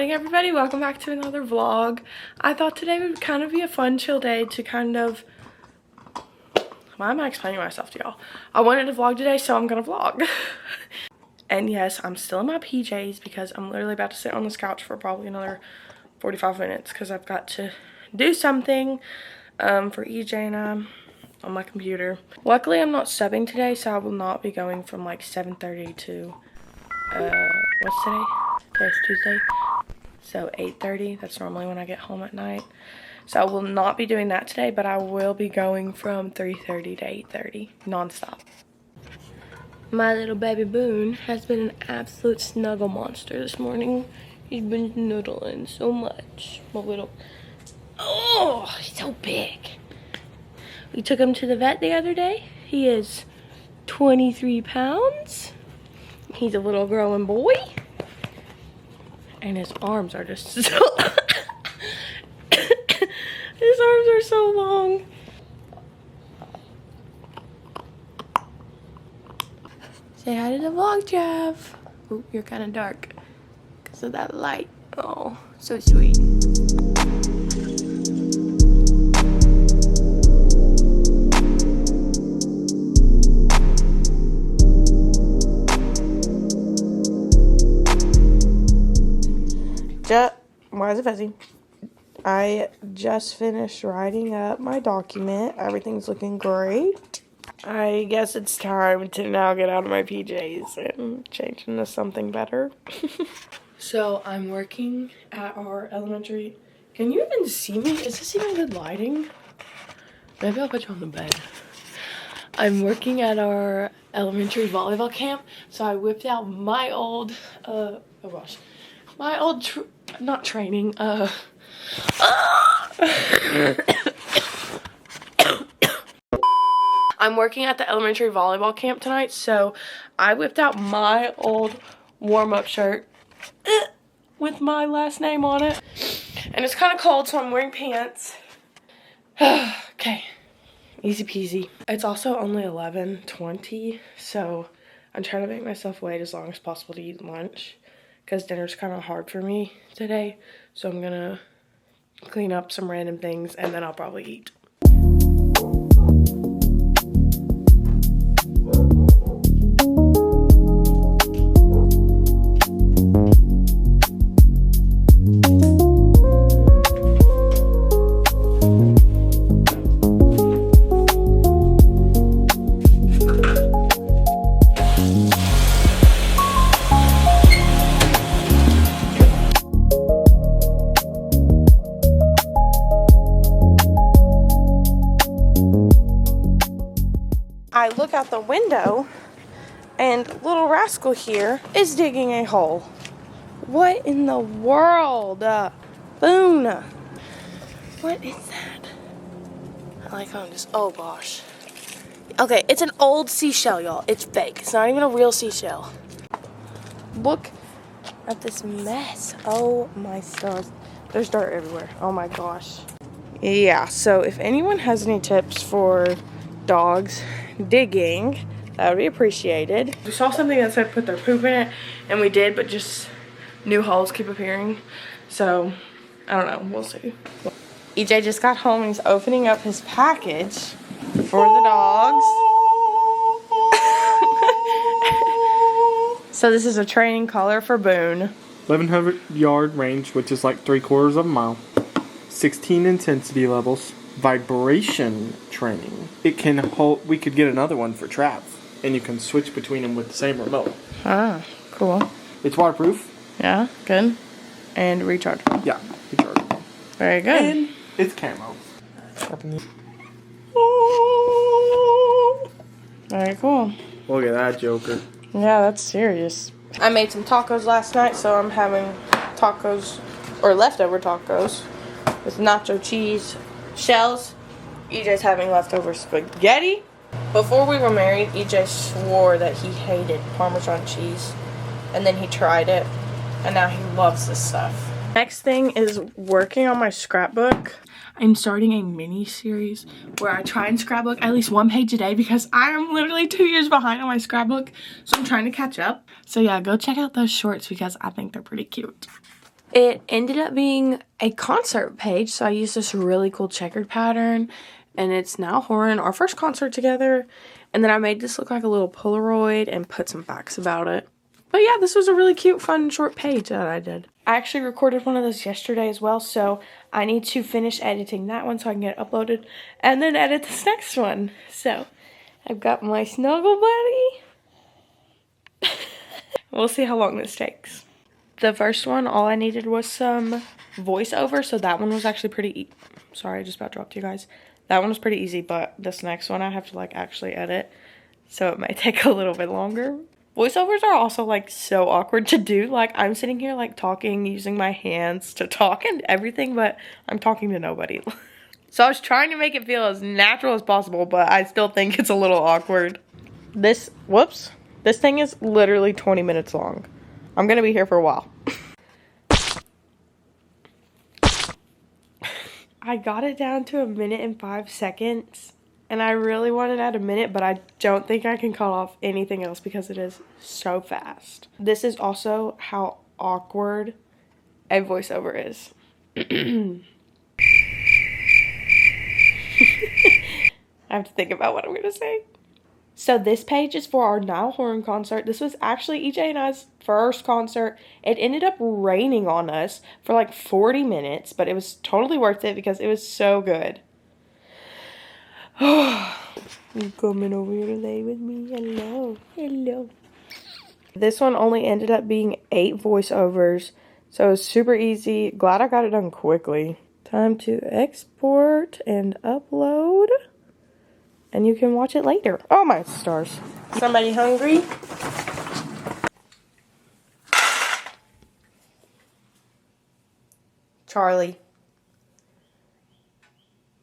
morning, everybody. Welcome back to another vlog. I thought today would kind of be a fun chill day to kind of, why am I explaining myself to y'all? I wanted to vlog today, so I'm gonna vlog. And yes, I'm still in my PJs because I'm literally about to sit on this couch for probably another 45 minutes because I've got to do something for EJ and I on my computer. Luckily, I'm not subbing today, so I will not be going from like 7:30 to what's today? Today's Tuesday, so 8:30. That's normally when I get home at night. So I will not be doing that today, but I will be going from 3:30 to 8:30 non-stop. My little baby Boone has been an absolute snuggle monster this morning. He's been snuggling so much. My little, oh, he's so big. We took him to the vet the other day. He is 23 pounds. He's a little growing boy. And his arms are just so... his arms are so long. Say hi to the vlog, Jeff. Oop, you're kind of dark because of that light. Oh, so sweet. Why is it fuzzy? I just finished writing up my document. Everything's looking great. I guess it's time to now get out of my PJs and change into something better. So I'm working at our elementary. Can you even see me? Is this even good lighting? Maybe I'll put you on the bed. I'm working at our elementary volleyball camp. So I whipped out my old, oh gosh, my old, not training, I'm working at the elementary volleyball camp tonight, so I whipped out my old warm-up shirt with my last name on it. And it's kind of cold, so I'm wearing pants. Okay, easy peasy. It's also only 11:20, so I'm trying to make myself wait as long as possible to eat lunch because dinner's kind of hard for me today. So I'm gonna clean up some random things and then I'll probably eat. I look out the window and little rascal here is digging a hole. What in the world? Boone. What is that? I like how I'm just, oh gosh. Okay, it's an old seashell, y'all. It's fake. It's not even a real seashell. Look at this mess. Oh my stars. There's dirt everywhere. Oh my gosh. Yeah, so if anyone has any tips for dogs digging, that would be appreciated. We saw something that said put their poop in it, and we did, but just new holes keep appearing. So, I don't know. We'll see. EJ just got home and he's opening up his package for the dogs. So this is a training collar for Boone. 1100 yard range, which is like 3/4 of a mile. 16 intensity levels. Vibration training. It can hold. We could get another one for Trav, and you can switch between them with the same remote. Ah, cool. It's waterproof. Yeah, good. And rechargeable. Yeah, rechargeable. Very good. And it's camo. Very cool. Look at that joker. Yeah, that's serious. I made some tacos last night, so I'm having tacos, or leftover tacos, with nacho cheese shells. EJ's having leftover spaghetti. Before we were married, EJ swore that he hated Parmesan cheese, and then he tried it, and now he loves this stuff. Next thing is working on my scrapbook. I'm starting a mini series where I try and scrapbook at least one page a day because I am literally 2 years behind on my scrapbook, so I'm trying to catch up. So yeah, go check out those shorts because I think they're pretty cute. It ended up being a concert page, so I used this really cool checkered pattern, and it's now Horan, our first concert together. And then I made this look like a little Polaroid and put some facts about it. But yeah, this was a really cute, fun, short page that I did. I actually recorded one of those yesterday as well, so I need to finish editing that one so I can get it uploaded and then edit this next one. So, I've got my snuggle buddy. We'll see how long this takes. The first one, all I needed was some voiceover, so that one was actually pretty sorry, I just about dropped you guys. That one was pretty easy, but this next one I have to like actually edit, so it might take a little bit longer. Voiceovers are also like so awkward to do. Like I'm sitting here like talking, using my hands to talk and everything, but I'm talking to nobody. So I was trying to make it feel as natural as possible, but I still think it's a little awkward. This thing is literally 20 minutes long. I'm gonna be here for a while. I got it down to 1 minute and 5 seconds. And I really wanted at 1 minute, but I don't think I can cut off anything else because it is so fast. This is also how awkward a voiceover is. I have to think about what I'm gonna say. So this page is for our Niall Horan concert. This was actually EJ and I's first concert. It ended up raining on us for like 40 minutes, but it was totally worth it because it was so good. You coming over here to lay with me? Hello. Hello. This one only ended up being 8 voiceovers, so it was super easy. Glad I got it done quickly. Time to export and upload. And you can watch it later. Oh my stars. Somebody hungry? Charlie.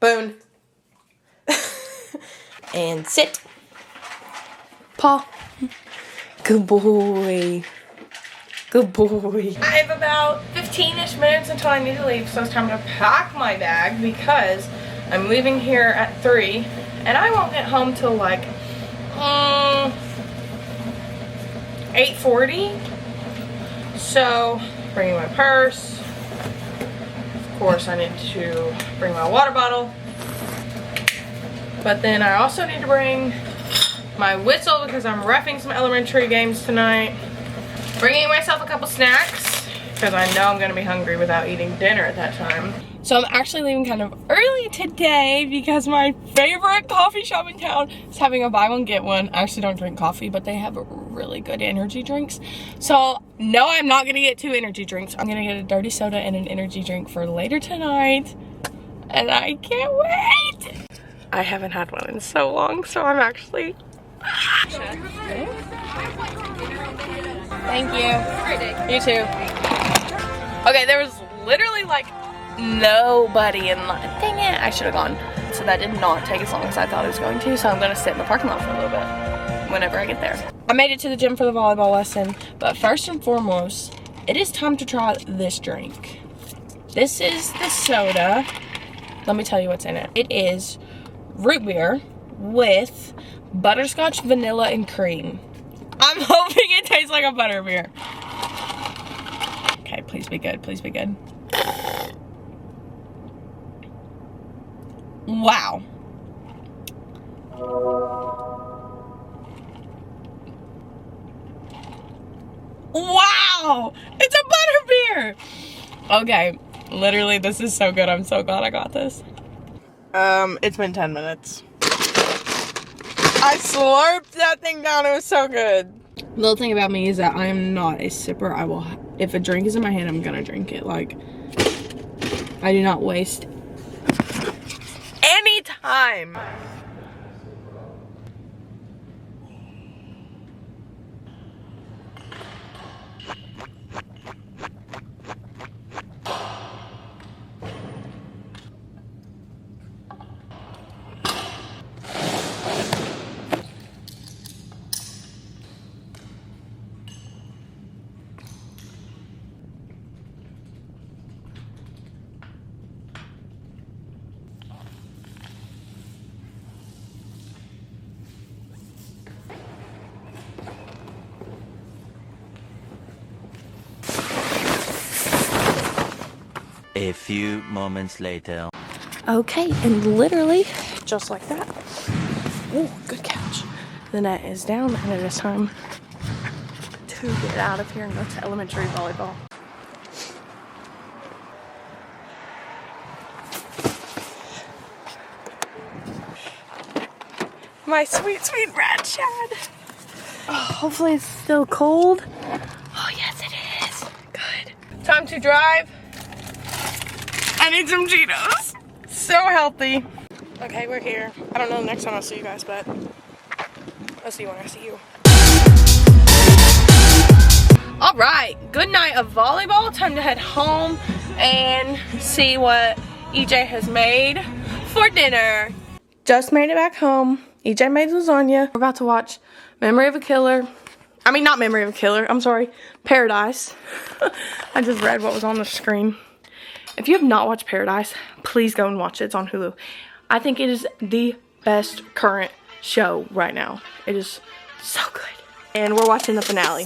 Boone. And sit. Paw. Good boy. Good boy. I have about 15-ish minutes until I need to leave, so it's time to pack my bag because I'm leaving here at 3, and I won't get home till like 8:40. So, bringing my purse. Of course, I need to bring my water bottle. But then I also need to bring my whistle because I'm reffing some elementary games tonight. Bringing myself a couple snacks because I know I'm going to be hungry without eating dinner at that time. So I'm actually leaving kind of early today because my favorite coffee shop in town is having a buy one get one. I actually don't drink coffee, but they have really good energy drinks. So no, I'm not going to get 2 energy drinks. I'm going to get a dirty soda and an energy drink for later tonight. And I can't wait. I haven't had one in so long, so I'm actually... Thank you. You too. Okay, there was literally like nobody in line. Dang it, I should have gone. So that did not take as long as I thought it was going to, so I'm gonna sit in the parking lot for a little bit whenever I get there. I made it to the gym for the volleyball lesson, but first and foremost, it is time to try this drink. This is the soda. Let me tell you what's in it. It is root beer with butterscotch, vanilla, and cream. I'm hoping it tastes like a butterbeer. Okay, please be good. Please be good. Wow. Wow! It's a butterbeer! Okay, literally, this is so good. I'm so glad I got this. It's been 10 minutes. I slurped that thing down. It was so good. The little thing about me is that I am not a sipper. I will, if a drink is in my hand, I'm gonna drink it. Like, I do not waste any time. A few moments later. Okay, and literally, just like that. Oh, good catch. The net is down, and it is time to get out of here and go to elementary volleyball. My sweet, sweet rat Chad. Oh, hopefully it's still cold. Oh, yes, it is. Good. Time to drive. I need some Cheetos. So healthy. Okay, we're here. I don't know the next time I'll see you guys, but I'll see you when I see you. All right, good night of volleyball. Time to head home and see what EJ has made for dinner. Just made it back home. EJ made lasagna. We're about to watch Memory of a Killer. I mean, not Memory of a Killer. I'm sorry. Paradise. I just read what was on the screen. If you have not watched Paradise, please go and watch it. It's on Hulu. I think it is the best current show right now. It is so good. And we're watching the finale.